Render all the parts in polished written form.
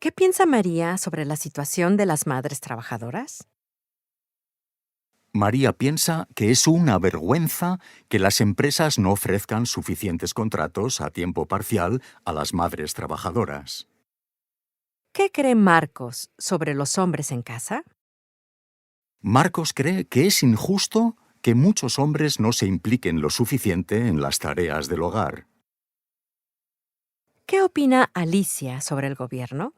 ¿Qué piensa María sobre la situación de las madres trabajadoras? María piensa que es una vergüenza que las empresas no ofrezcan suficientes contratos a tiempo parcial a las madres trabajadoras. ¿Qué cree Marcos sobre los hombres en casa? Marcos cree que es injusto que muchos hombres no se impliquen lo suficiente en las tareas del hogar. ¿Qué opina Alicia sobre el gobierno?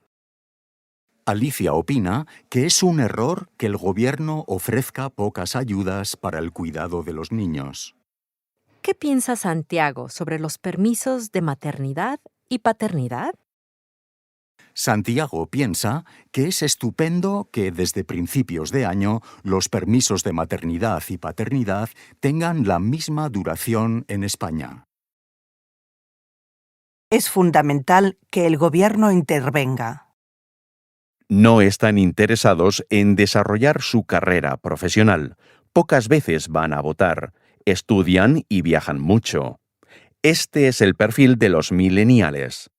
Alicia opina que es un error que el gobierno ofrezca pocas ayudas para el cuidado de los niños. ¿Qué piensa Santiago sobre los permisos de maternidad y paternidad? Santiago piensa que es estupendo que desde principios de año los permisos de maternidad y paternidad tengan la misma duración en España. Es fundamental que el gobierno intervenga. No están interesados en desarrollar su carrera profesional. Pocas veces van a votar, estudian y viajan mucho. Este es el perfil de los millennials.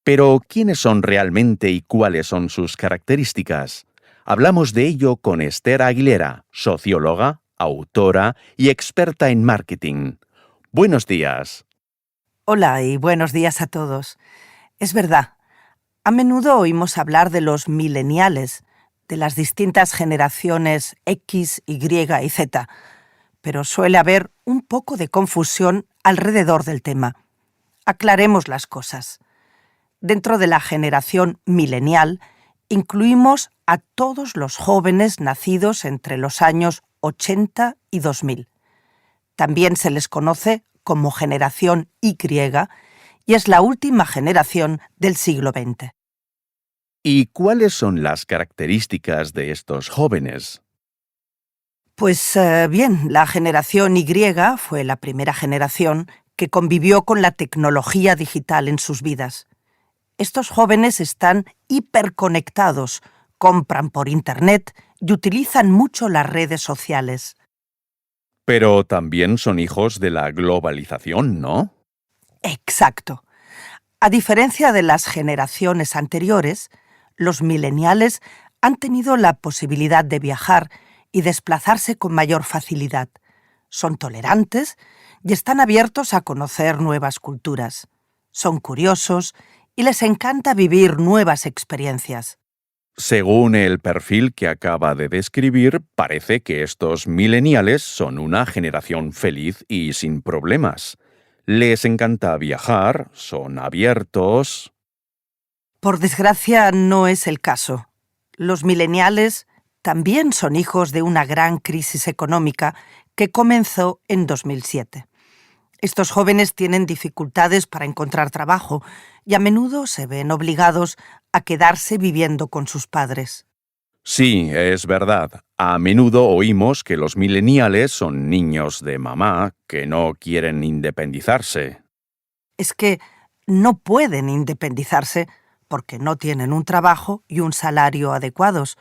Pero, ¿quiénes son realmente y cuáles son sus características? Hablamos de ello con Esther Aguilera, socióloga, autora y experta en marketing. Buenos días. Hola y buenos días a todos. Es verdad, a menudo oímos hablar de los millennials, de las distintas generaciones X, Y y Z, pero suele haber un poco de confusión alrededor del tema. Aclaremos las cosas. Dentro de la generación millennial, incluimos a todos los jóvenes nacidos entre los años 80 y 2000. También se les conoce como generación Y y es la última generación del siglo XX. ¿Y cuáles son las características de estos jóvenes? Pues bien, la generación Y fue la primera generación que convivió con la tecnología digital en sus vidas. Estos jóvenes están hiperconectados, compran por Internet y utilizan mucho las redes sociales. Pero también son hijos de la globalización, ¿no? Exacto. A diferencia de las generaciones anteriores, los millennials han tenido la posibilidad de viajar y desplazarse con mayor facilidad. Son tolerantes y están abiertos a conocer nuevas culturas. Son curiosos y les encanta vivir nuevas experiencias. Según el perfil que acaba de describir, parece que estos millennials son una generación feliz y sin problemas. Les encanta viajar, son abiertos. Por desgracia, no es el caso. Los millennials también son hijos de una gran crisis económica que comenzó en 2007. Estos jóvenes tienen dificultades para encontrar trabajo y a menudo se ven obligados a quedarse viviendo con sus padres. Sí, es verdad. A menudo oímos que los millennials son niños de mamá que no quieren independizarse. Es que no pueden independizarse porque no tienen un trabajo y un salario adecuados.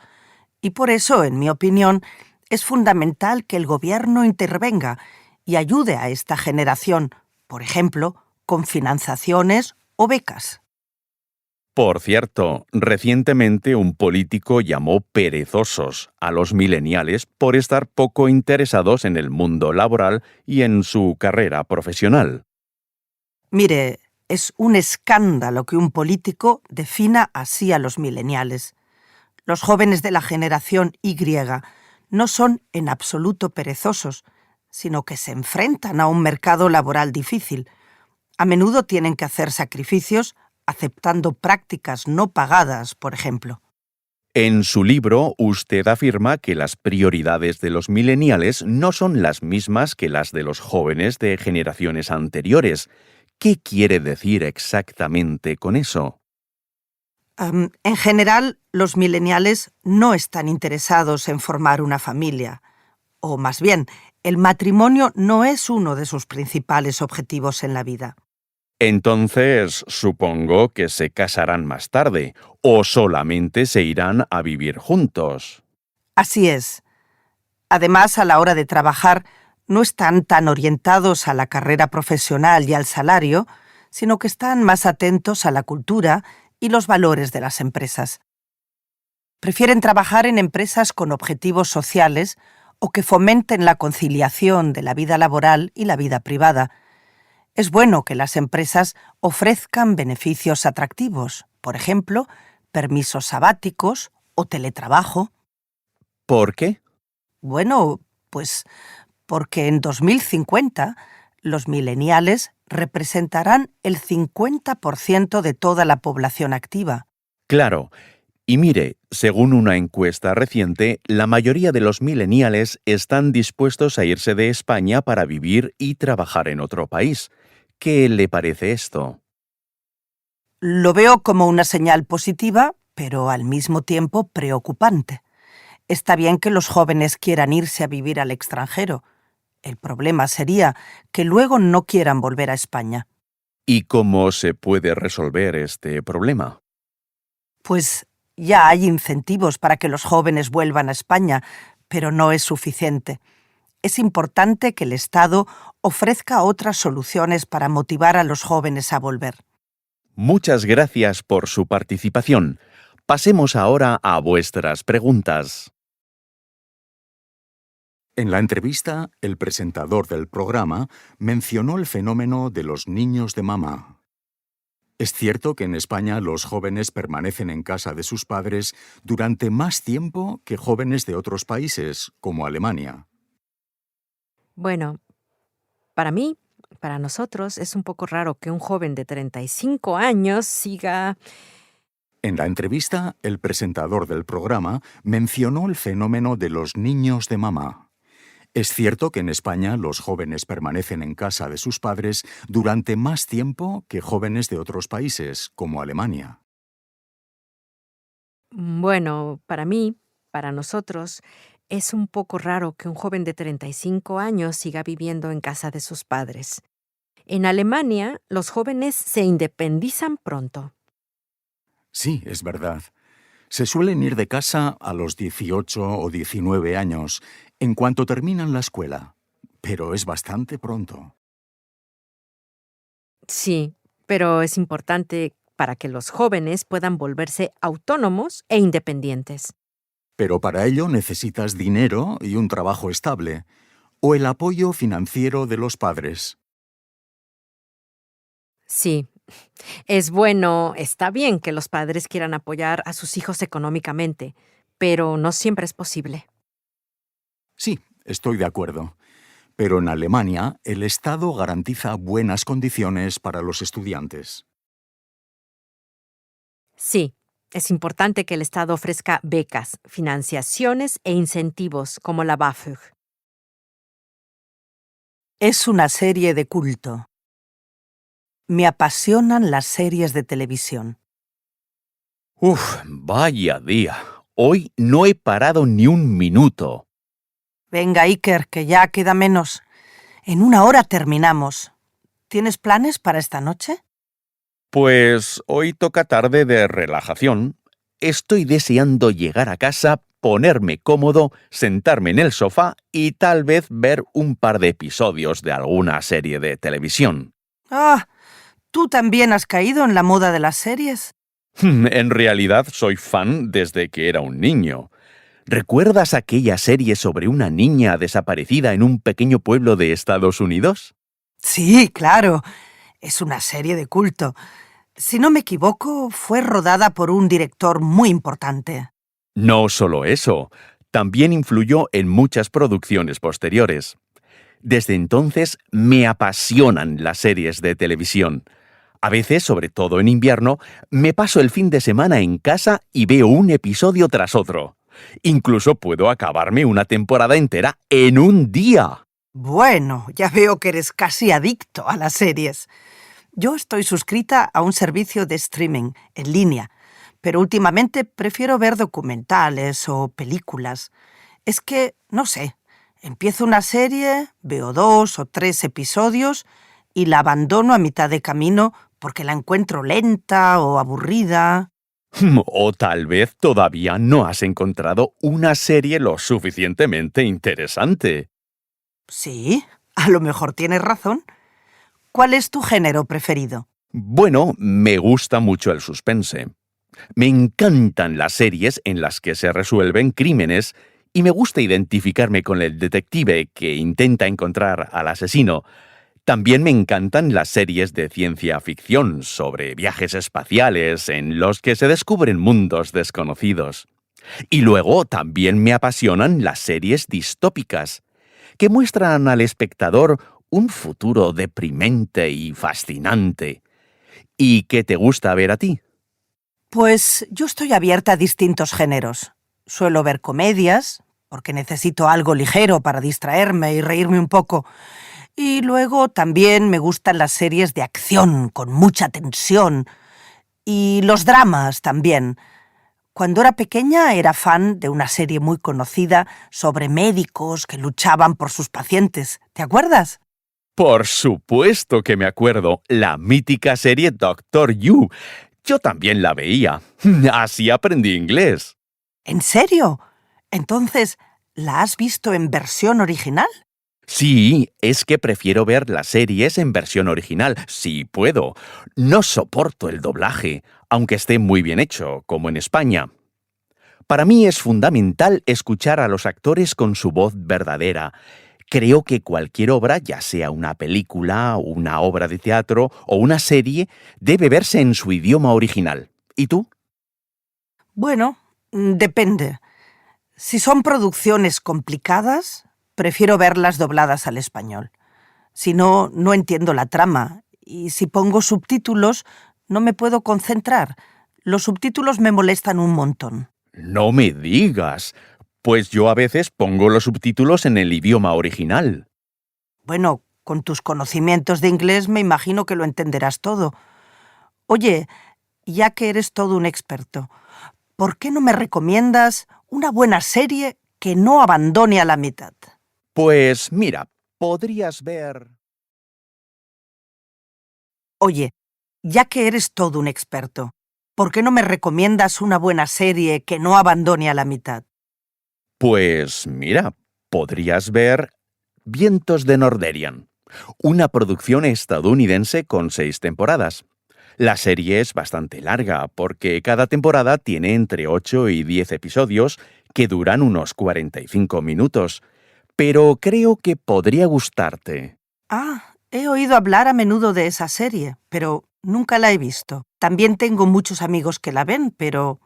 Y por eso, en mi opinión, es fundamental que el gobierno intervenga y ayude a esta generación, por ejemplo, con financiaciones o becas. Por cierto, recientemente un político llamó perezosos a los millennials por estar poco interesados en el mundo laboral y en su carrera profesional. Mire, es un escándalo que un político defina así a los millennials. Los jóvenes de la generación Y no son en absoluto perezosos, sino que se enfrentan a un mercado laboral difícil. A menudo tienen que hacer sacrificios aceptando prácticas no pagadas, por ejemplo. En su libro, usted afirma que las prioridades de los millennials no son las mismas que las de los jóvenes de generaciones anteriores. ¿Qué quiere decir exactamente con eso? En general, los millennials no están interesados en formar una familia. O más bien, el matrimonio no es uno de sus principales objetivos en la vida. Entonces, supongo que se casarán más tarde, o solamente se irán a vivir juntos. Así es. Además, a la hora de trabajar, no están tan orientados a la carrera profesional y al salario, sino que están más atentos a la cultura y los valores de las empresas. Prefieren trabajar en empresas con objetivos sociales o que fomenten la conciliación de la vida laboral y la vida privada. Es bueno que las empresas ofrezcan beneficios atractivos, por ejemplo, permisos sabáticos o teletrabajo. ¿Por qué? Bueno, pues porque en 2050 los millennials representarán el 50% de toda la población activa. Claro. Y mire, según una encuesta reciente, la mayoría de los millennials están dispuestos a irse de España para vivir y trabajar en otro país. ¿Qué le parece esto? Lo veo como una señal positiva, pero al mismo tiempo preocupante. Está bien que los jóvenes quieran irse a vivir al extranjero. El problema sería que luego no quieran volver a España. ¿Y cómo se puede resolver este problema? Pues ya hay incentivos para que los jóvenes vuelvan a España, pero no es suficiente. Es importante que el Estado ofrezca otras soluciones para motivar a los jóvenes a volver. Muchas gracias por su participación. Pasemos ahora a vuestras preguntas. En la entrevista, el presentador del programa mencionó el fenómeno de los niños de mamá. ¿Es cierto que en España los jóvenes permanecen en casa de sus padres durante más tiempo que jóvenes de otros países, como Alemania? Bueno, para mí, para nosotros, es un poco raro que un joven de 35 años siga... En la entrevista, el presentador del programa mencionó el fenómeno de los niños de mamá. ¿Es cierto que en España los jóvenes permanecen en casa de sus padres durante más tiempo que jóvenes de otros países, como Alemania? Bueno, para mí, para nosotros, es un poco raro que un joven de 35 años siga viviendo en casa de sus padres. En Alemania, los jóvenes se independizan pronto. Sí, es verdad. Se suelen ir de casa a los 18 o 19 años, en cuanto terminan la escuela. Pero es bastante pronto. Sí, pero es importante para que los jóvenes puedan volverse autónomos e independientes. Pero para ello necesitas dinero y un trabajo estable, o el apoyo financiero de los padres. Sí, es bueno, está bien que los padres quieran apoyar a sus hijos económicamente, pero no siempre es posible. Sí, estoy de acuerdo. Pero en Alemania, el Estado garantiza buenas condiciones para los estudiantes. Sí, es importante que el Estado ofrezca becas, financiaciones e incentivos como la BAföG. Es una serie de culto. Me apasionan las series de televisión. Vaya día. Hoy no he parado ni un minuto. Venga, Iker, que ya queda menos. En 1 hora terminamos. ¿Tienes planes para esta noche? Pues hoy toca tarde de relajación. Estoy deseando llegar a casa, ponerme cómodo, sentarme en el sofá y tal vez ver un par de episodios de alguna serie de televisión. Ah, ¿tú también has caído en la moda de las series? En realidad soy fan desde que era un niño. ¿Recuerdas aquella serie sobre una niña desaparecida en un pequeño pueblo de Estados Unidos? Sí, claro. Es una serie de culto. Si no me equivoco, fue rodada por un director muy importante. No solo eso, también influyó en muchas producciones posteriores. Desde entonces me apasionan las series de televisión. A veces, sobre todo en invierno, me paso el fin de semana en casa y veo un episodio tras otro. Incluso puedo acabarme una temporada entera en un día. Bueno, ya veo que eres casi adicto a las series. Yo estoy suscrita a un servicio de streaming en línea, pero últimamente prefiero ver documentales o películas. Es que, no sé, empiezo una serie, veo 2 o 3 episodios y la abandono a mitad de camino porque la encuentro lenta o aburrida. O tal vez todavía no has encontrado una serie lo suficientemente interesante. Sí, a lo mejor tienes razón. ¿Cuál es tu género preferido? Bueno, me gusta mucho el suspense. Me encantan las series en las que se resuelven crímenes y me gusta identificarme con el detective que intenta encontrar al asesino. También me encantan las series de ciencia ficción sobre viajes espaciales en los que se descubren mundos desconocidos. Y luego también me apasionan las series distópicas, que muestran al espectador un futuro deprimente y fascinante. ¿Y qué te gusta ver a ti? Pues yo estoy abierta a distintos géneros. Suelo ver comedias, porque necesito algo ligero para distraerme y reírme un poco. Y luego también me gustan las series de acción, con mucha tensión. Y los dramas también. Cuando era pequeña era fan de una serie muy conocida sobre médicos que luchaban por sus pacientes. ¿Te acuerdas? Por supuesto que me acuerdo, la mítica serie Doctor You. Yo también la veía. Así aprendí inglés. ¿En serio? Entonces, ¿la has visto en versión original? Sí, es que prefiero ver las series en versión original, si puedo. No soporto el doblaje, aunque esté muy bien hecho, como en España. Para mí es fundamental escuchar a los actores con su voz verdadera. Creo que cualquier obra, ya sea una película, una obra de teatro o una serie, debe verse en su idioma original. ¿Y tú? Bueno, depende. Si son producciones complicadas, prefiero verlas dobladas al español. Si no, no entiendo la trama. Y si pongo subtítulos, no me puedo concentrar. Los subtítulos me molestan un montón. No me digas. Pues yo a veces pongo los subtítulos en el idioma original. Bueno, con tus conocimientos de inglés me imagino que lo entenderás todo. Oye, ya que eres todo un experto, ¿por qué no me recomiendas una buena serie que no abandone a la mitad? Pues mira, podrías ver... Oye, ya que eres todo un experto, ¿por qué no me recomiendas una buena serie que no abandone a la mitad? Pues mira, podrías ver Vientos de Norderian, una producción estadounidense con 6 temporadas. La serie es bastante larga porque cada temporada tiene entre 8 y 10 episodios que duran unos 45 minutos, pero creo que podría gustarte. Ah, he oído hablar a menudo de esa serie, pero nunca la he visto. También tengo muchos amigos que la ven, pero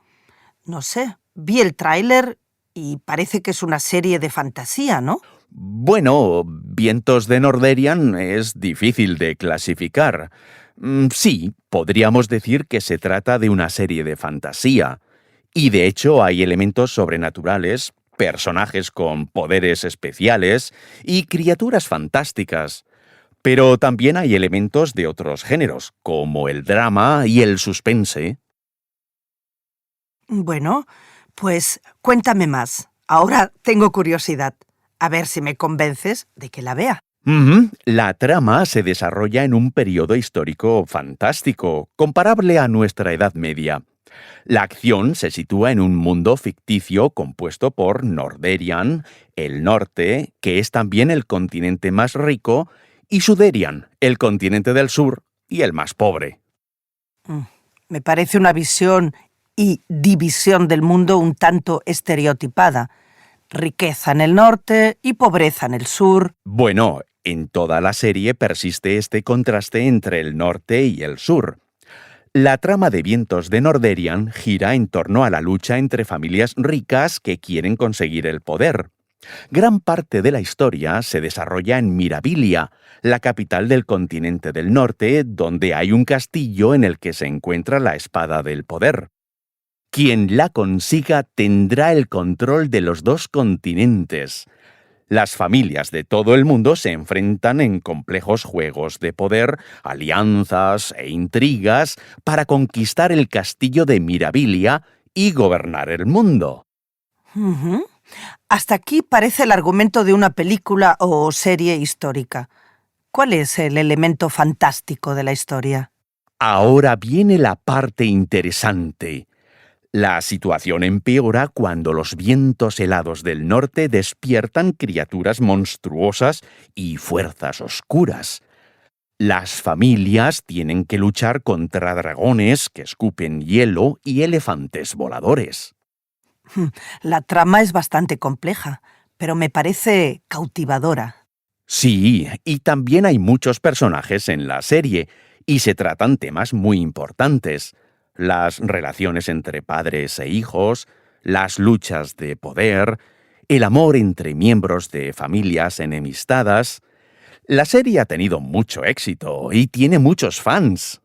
no sé, vi el tráiler y parece que es una serie de fantasía, ¿no? Bueno, Vientos de Norderian es difícil de clasificar. Sí, podríamos decir que se trata de una serie de fantasía. Y de hecho hay elementos sobrenaturales, personajes con poderes especiales y criaturas fantásticas. Pero también hay elementos de otros géneros, como el drama y el suspense. Bueno, pues cuéntame más. Ahora tengo curiosidad. A ver si me convences de que la vea. La trama se desarrolla en un periodo histórico fantástico, comparable a nuestra Edad Media. La acción se sitúa en un mundo ficticio compuesto por Norderian, el norte, que es también el continente más rico, y Suderian, el continente del sur y el más pobre. Me parece una visión y división del mundo un tanto estereotipada. Riqueza en el norte y pobreza en el sur. Bueno, en toda la serie persiste este contraste entre el norte y el sur. La trama de Vientos de Norderian gira en torno a la lucha entre familias ricas que quieren conseguir el poder. Gran parte de la historia se desarrolla en Mirabilia, la capital del continente del norte, donde hay un castillo en el que se encuentra la espada del poder. Quien la consiga tendrá el control de los 2 continentes. Las familias de todo el mundo se enfrentan en complejos juegos de poder, alianzas e intrigas para conquistar el castillo de Mirabilia y gobernar el mundo. Hasta aquí parece el argumento de una película o serie histórica. ¿Cuál es el elemento fantástico de la historia? Ahora viene la parte interesante. La situación empeora cuando los vientos helados del norte despiertan criaturas monstruosas y fuerzas oscuras. Las familias tienen que luchar contra dragones que escupen hielo y elefantes voladores. La trama es bastante compleja, pero me parece cautivadora. Sí, y también hay muchos personajes en la serie, y se tratan temas muy importantes. Las relaciones entre padres e hijos, las luchas de poder, el amor entre miembros de familias enemistadas. La serie ha tenido mucho éxito y tiene muchos fans.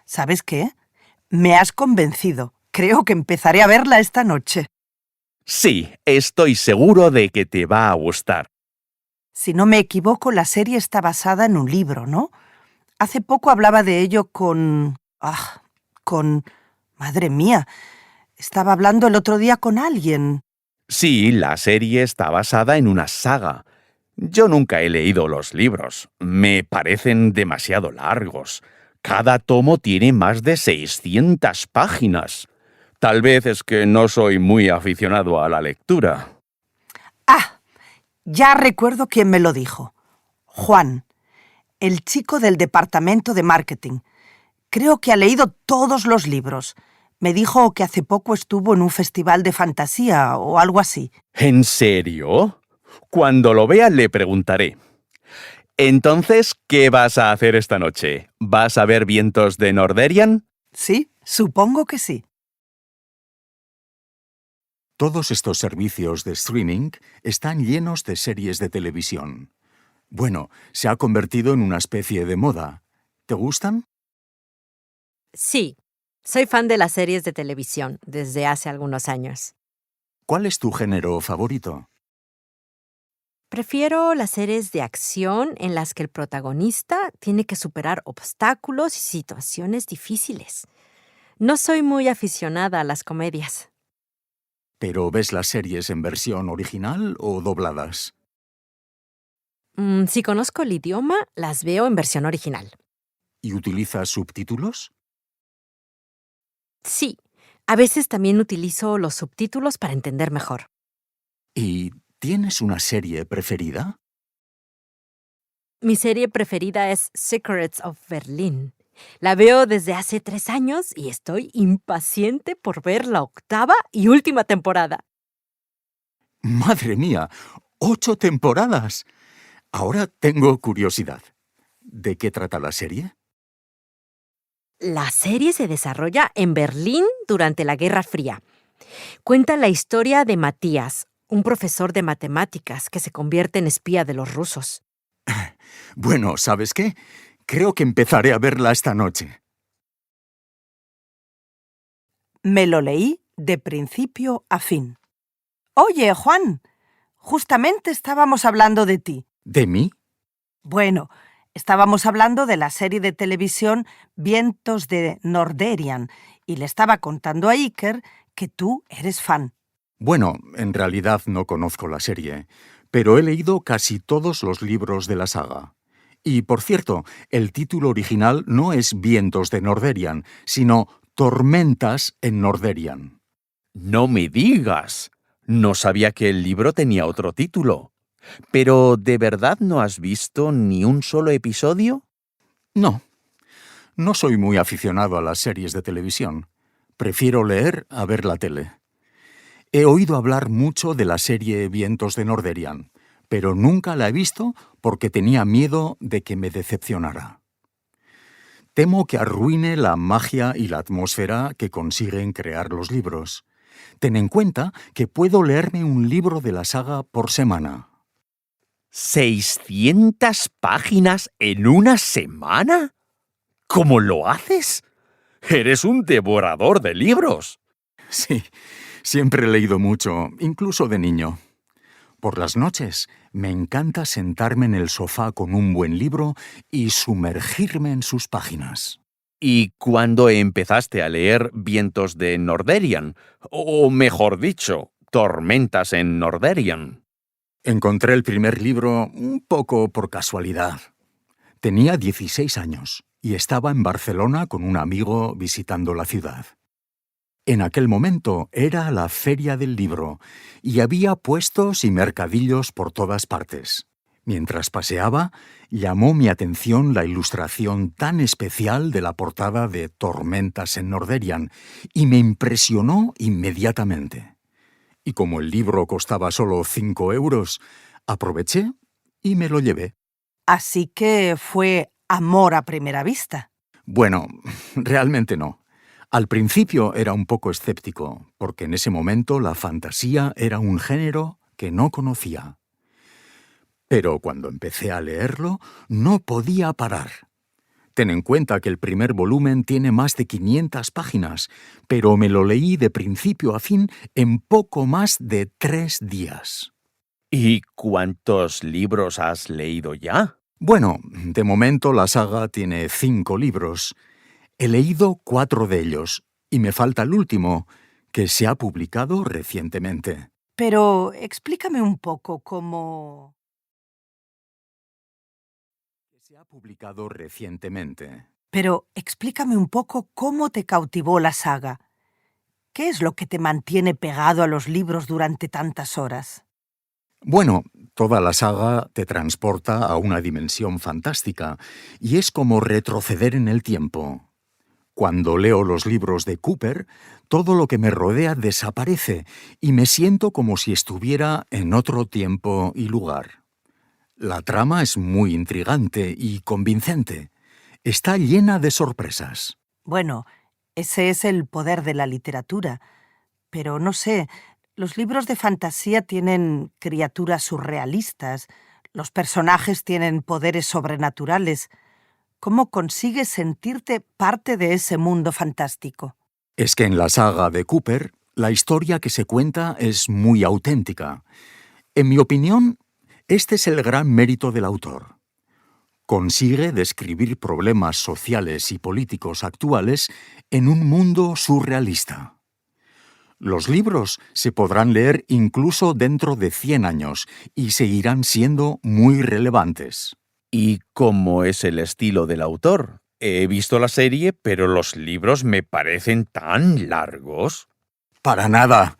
¿Sabes qué? Me has convencido. Creo que empezaré a verla esta noche. Sí, estoy seguro de que te va a gustar. Si no me equivoco, la serie está basada en un libro, ¿no? Hace poco hablaba de ello con... Madre mía, estaba hablando el otro día con alguien. Sí, la serie está basada en una saga. Yo nunca he leído los libros. Me parecen demasiado largos. Cada tomo tiene más de 600 páginas. Tal vez es que no soy muy aficionado a la lectura. ¡Ah! Ya recuerdo quién me lo dijo. Juan, el chico del departamento de marketing. Creo que ha leído todos los libros. Me dijo que hace poco estuvo en un festival de fantasía o algo así. ¿En serio? Cuando lo vea le preguntaré. Entonces, ¿qué vas a hacer esta noche? ¿Vas a ver Vientos de Norderian? Sí, supongo que sí. Todos estos servicios de streaming están llenos de series de televisión. Bueno, se ha convertido en una especie de moda. ¿Te gustan? Sí, soy fan de las series de televisión desde hace algunos años. ¿Cuál es tu género favorito? Prefiero las series de acción en las que el protagonista tiene que superar obstáculos y situaciones difíciles. No soy muy aficionada a las comedias. ¿Pero ves las series en versión original o dobladas? Si conozco el idioma, las veo en versión original. ¿Y utilizas subtítulos? Sí, a veces también utilizo los subtítulos para entender mejor. ¿Y tienes una serie preferida? Mi serie preferida es Secrets of Berlin. La veo desde hace 3 años y estoy impaciente por ver la 8ª y última temporada. ¡Madre mía! ¡8 temporadas! Ahora tengo curiosidad. ¿De qué trata la serie? La serie se desarrolla en Berlín durante la Guerra Fría. Cuenta la historia de Matías, un profesor de matemáticas que se convierte en espía de los rusos. Bueno, ¿sabes qué? Creo que empezaré a verla esta noche. Me lo leí de principio a fin. Oye, Juan, justamente estábamos hablando de ti. ¿De mí? Bueno, estábamos hablando de la serie de televisión Vientos de Norderian y le estaba contando a Iker que tú eres fan. Bueno, en realidad no conozco la serie, pero he leído casi todos los libros de la saga. Y, por cierto, el título original no es Vientos de Norderian, sino Tormentas en Norderian. No me digas. No sabía que el libro tenía otro título. ¿Pero de verdad no has visto ni un solo episodio? No, no soy muy aficionado a las series de televisión. Prefiero leer a ver la tele. He oído hablar mucho de la serie Vientos de Norderian, pero nunca la he visto porque tenía miedo de que me decepcionara. Temo que arruine la magia y la atmósfera que consiguen crear los libros. Ten en cuenta que puedo leerme un libro de la saga por semana. ¿600 páginas en una semana? ¿Cómo lo haces? Eres un devorador de libros. Sí, siempre he leído mucho, incluso de niño. Por las noches me encanta sentarme en el sofá con un buen libro y sumergirme en sus páginas. ¿Y cuándo empezaste a leer Vientos de Norderian? O mejor dicho, Tormentas en Norderian. Encontré el primer libro un poco por casualidad. Tenía 16 años y estaba en Barcelona con un amigo visitando la ciudad. En aquel momento era la feria del libro y había puestos y mercadillos por todas partes. Mientras paseaba, llamó mi atención la ilustración tan especial de la portada de Tormentas en Norderian y me impresionó inmediatamente. Y como el libro costaba solo 5 euros, aproveché y me lo llevé. Así que fue amor a primera vista. Bueno, realmente no. Al principio era un poco escéptico, porque en ese momento la fantasía era un género que no conocía. Pero cuando empecé a leerlo, no podía parar. Ten en cuenta que el primer volumen tiene más de 500 páginas, pero me lo leí de principio a fin en poco más de 3 días. ¿Y cuántos libros has leído ya? Bueno, de momento la saga tiene 5 libros. He leído 4 de ellos, y me falta el último, que se ha publicado recientemente. Pero explícame un poco cómo... Se ha publicado recientemente. Pero explícame un poco cómo te cautivó la saga. ¿Qué es lo que te mantiene pegado a los libros durante tantas horas? Bueno, toda la saga te transporta a una dimensión fantástica, y es como retroceder en el tiempo. Cuando leo los libros de Cooper, todo lo que me rodea desaparece y me siento como si estuviera en otro tiempo y lugar. La trama es muy intrigante y convincente. Está llena de sorpresas. Bueno, ese es el poder de la literatura. Pero no sé, los libros de fantasía tienen criaturas surrealistas, los personajes tienen poderes sobrenaturales. ¿Cómo consigues sentirte parte de ese mundo fantástico? Es que en la saga de Cooper, la historia que se cuenta es muy auténtica. En mi opinión, este es el gran mérito del autor. Consigue describir problemas sociales y políticos actuales en un mundo surrealista. Los libros se podrán leer incluso dentro de 100 años y seguirán siendo muy relevantes. ¿Y cómo es el estilo del autor? He visto la serie, pero los libros me parecen tan largos. Para nada.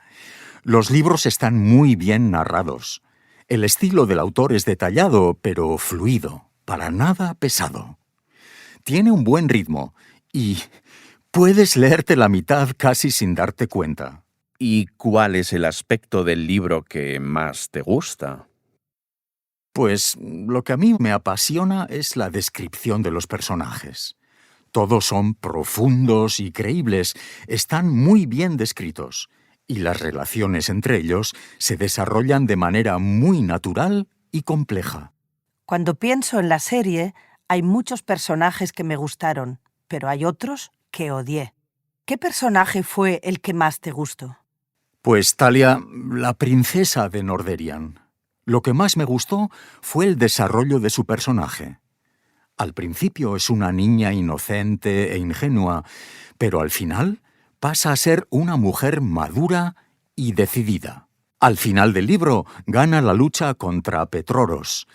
Los libros están muy bien narrados. El estilo del autor es detallado, pero fluido, para nada pesado. Tiene un buen ritmo y puedes leerte la mitad casi sin darte cuenta. ¿Y cuál es el aspecto del libro que más te gusta? Pues lo que a mí me apasiona es la descripción de los personajes. Todos son profundos y creíbles, están muy bien descritos, y las relaciones entre ellos se desarrollan de manera muy natural y compleja. Cuando pienso en la serie, hay muchos personajes que me gustaron, pero hay otros que odié. ¿Qué personaje fue el que más te gustó? Pues Talia, la princesa de Norderian. Lo que más me gustó fue el desarrollo de su personaje. Al principio es una niña inocente e ingenua, pero al final pasa a ser una mujer madura y decidida. Al final del libro gana la lucha contra Petroros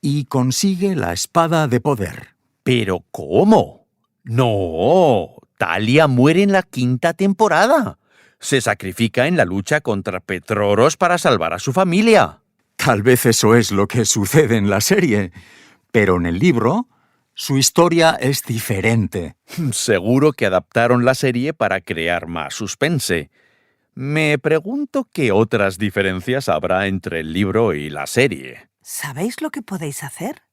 y consigue la espada de poder. ¿Pero cómo? No, Talia muere en la 5ª temporada. Se sacrifica en la lucha contra Petroros para salvar a su familia. Tal vez eso es lo que sucede en la serie, pero en el libro su historia es diferente. Seguro que adaptaron la serie para crear más suspense. Me pregunto qué otras diferencias habrá entre el libro y la serie. ¿Sabéis lo que podéis hacer?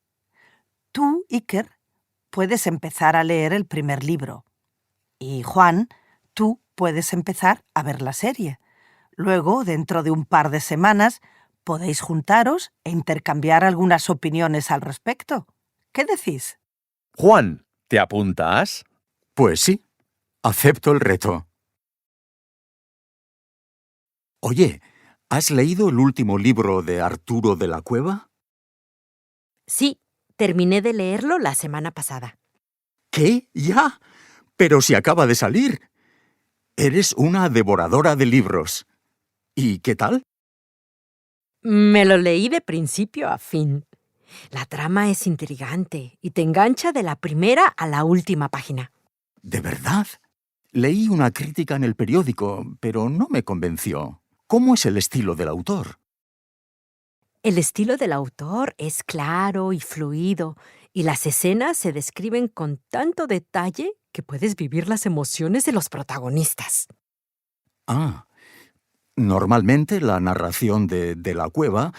Tú, Iker, puedes empezar a leer el primer libro. Y Juan, tú puedes empezar a ver la serie. Luego, dentro de un par de semanas, podéis juntaros e intercambiar algunas opiniones al respecto. ¿Qué decís? Juan, ¿te apuntas? Pues sí, acepto el reto. Oye, ¿has leído el último libro de Arturo de la Cueva? Sí, terminé de leerlo la semana pasada. ¿Qué? ¿Ya? Pero si acaba de salir. Eres una devoradora de libros. ¿Y qué tal? Me lo leí de principio a fin. La trama es intrigante y te engancha de la primera a la última página. ¿De verdad? Leí una crítica en el periódico, pero no me convenció. ¿Cómo es el estilo del autor? El estilo del autor es claro y fluido, y las escenas se describen con tanto detalle que puedes vivir las emociones de los protagonistas. Ah, normalmente la narración de la cueva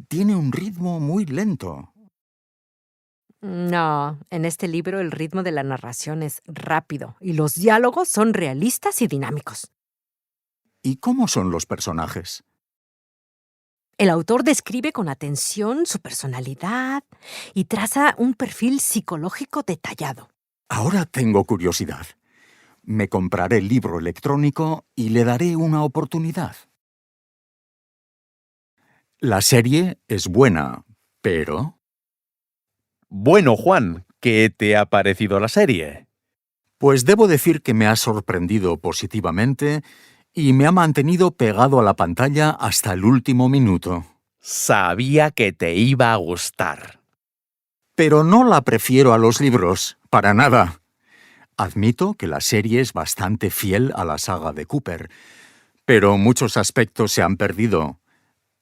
tiene un ritmo muy lento. No, en este libro el ritmo de la narración es rápido y los diálogos son realistas y dinámicos. ¿Y cómo son los personajes? El autor describe con atención su personalidad y traza un perfil psicológico detallado. Ahora tengo curiosidad. Me compraré el libro electrónico y le daré una oportunidad. La serie es buena, pero... Bueno, Juan, ¿qué te ha parecido la serie? Pues debo decir que me ha sorprendido positivamente y me ha mantenido pegado a la pantalla hasta el último minuto. Sabía que te iba a gustar. Pero no la prefiero a los libros, para nada. Admito que la serie es bastante fiel a la saga de Cooper, pero muchos aspectos se han perdido.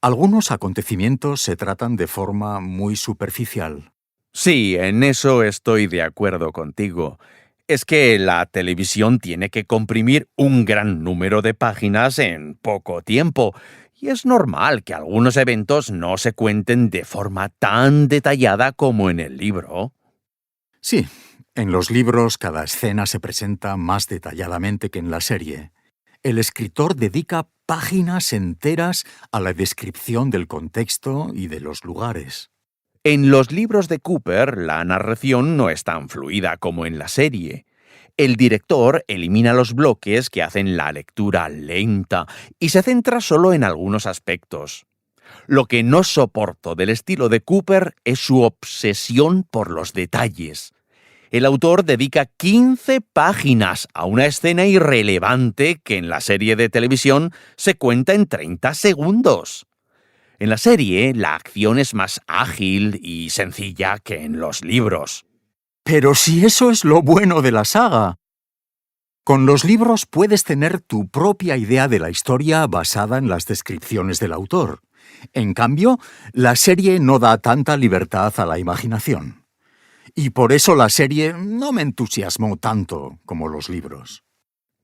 Algunos acontecimientos se tratan de forma muy superficial. Sí, en eso estoy de acuerdo contigo. Es que la televisión tiene que comprimir un gran número de páginas en poco tiempo, y es normal que algunos eventos no se cuenten de forma tan detallada como en el libro. Sí, en los libros cada escena se presenta más detalladamente que en la serie. El escritor dedica páginas enteras a la descripción del contexto y de los lugares. En los libros de Cooper, la narración no es tan fluida como en la serie. El director elimina los bloques que hacen la lectura lenta y se centra solo en algunos aspectos. Lo que no soporto del estilo de Cooper es su obsesión por los detalles. El autor dedica 15 páginas a una escena irrelevante que en la serie de televisión se cuenta en 30 segundos. En la serie, la acción es más ágil y sencilla que en los libros. Pero si eso es lo bueno de la saga. Con los libros puedes tener tu propia idea de la historia basada en las descripciones del autor. En cambio, la serie no da tanta libertad a la imaginación. Y por eso la serie no me entusiasmó tanto como los libros.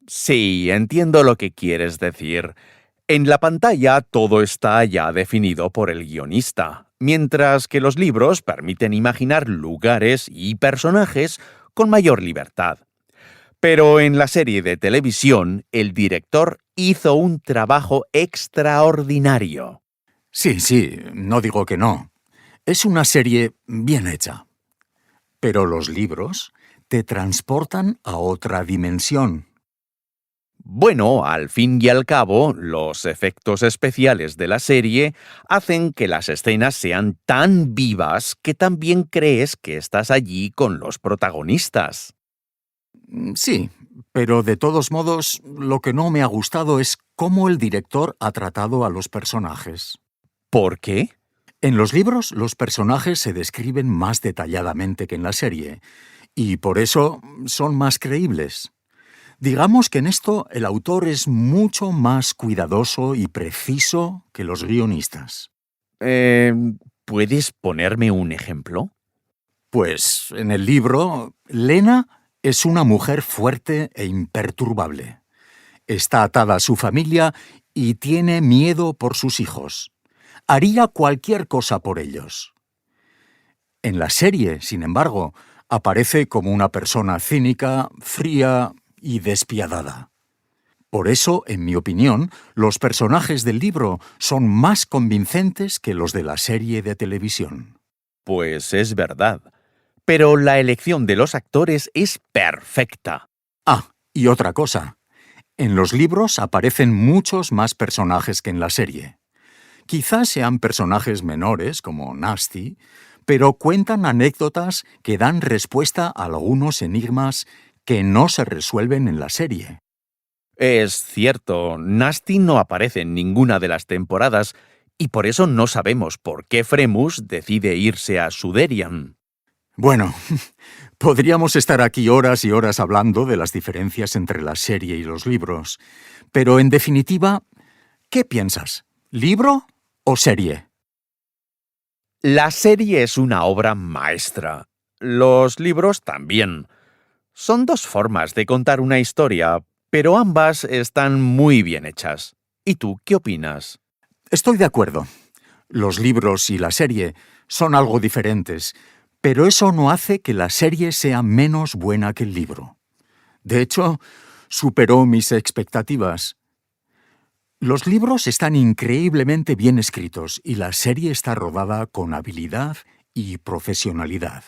Sí, entiendo lo que quieres decir. En la pantalla todo está ya definido por el guionista, mientras que los libros permiten imaginar lugares y personajes con mayor libertad. Pero en la serie de televisión, el director hizo un trabajo extraordinario. Sí, no digo que no. Es una serie bien hecha. Pero los libros te transportan a otra dimensión. Bueno, al fin y al cabo, los efectos especiales de la serie hacen que las escenas sean tan vivas que también crees que estás allí con los protagonistas. Sí, pero de todos modos, lo que no me ha gustado es cómo el director ha tratado a los personajes. ¿Por qué? En los libros, los personajes se describen más detalladamente que en la serie, y por eso son más creíbles. Digamos que en esto el autor es mucho más cuidadoso y preciso que los guionistas. ¿Puedes ponerme un ejemplo? Pues en el libro, Lena es una mujer fuerte e imperturbable. Está atada a su familia y tiene miedo por sus hijos. Haría cualquier cosa por ellos. En la serie, sin embargo, aparece como una persona cínica, fría y despiadada. Por eso, en mi opinión, los personajes del libro son más convincentes que los de la serie de televisión. Pues es verdad. Pero la elección de los actores es perfecta. Ah, y otra cosa. En los libros aparecen muchos más personajes que en la serie. Quizás sean personajes menores, como Nasty, pero cuentan anécdotas que dan respuesta a algunos enigmas que no se resuelven en la serie. Es cierto, Nasty no aparece en ninguna de las temporadas y por eso no sabemos por qué Fremus decide irse a Suderian. Bueno, podríamos estar aquí horas y horas hablando de las diferencias entre la serie y los libros, pero en definitiva, ¿qué piensas? ¿Libro o serie? La serie es una obra maestra. Los libros también. Son dos formas de contar una historia, pero ambas están muy bien hechas. ¿Y tú qué opinas? Estoy de acuerdo. Los libros y la serie son algo diferentes, pero eso no hace que la serie sea menos buena que el libro. De hecho, superó mis expectativas. Los libros están increíblemente bien escritos y la serie está rodada con habilidad y profesionalidad.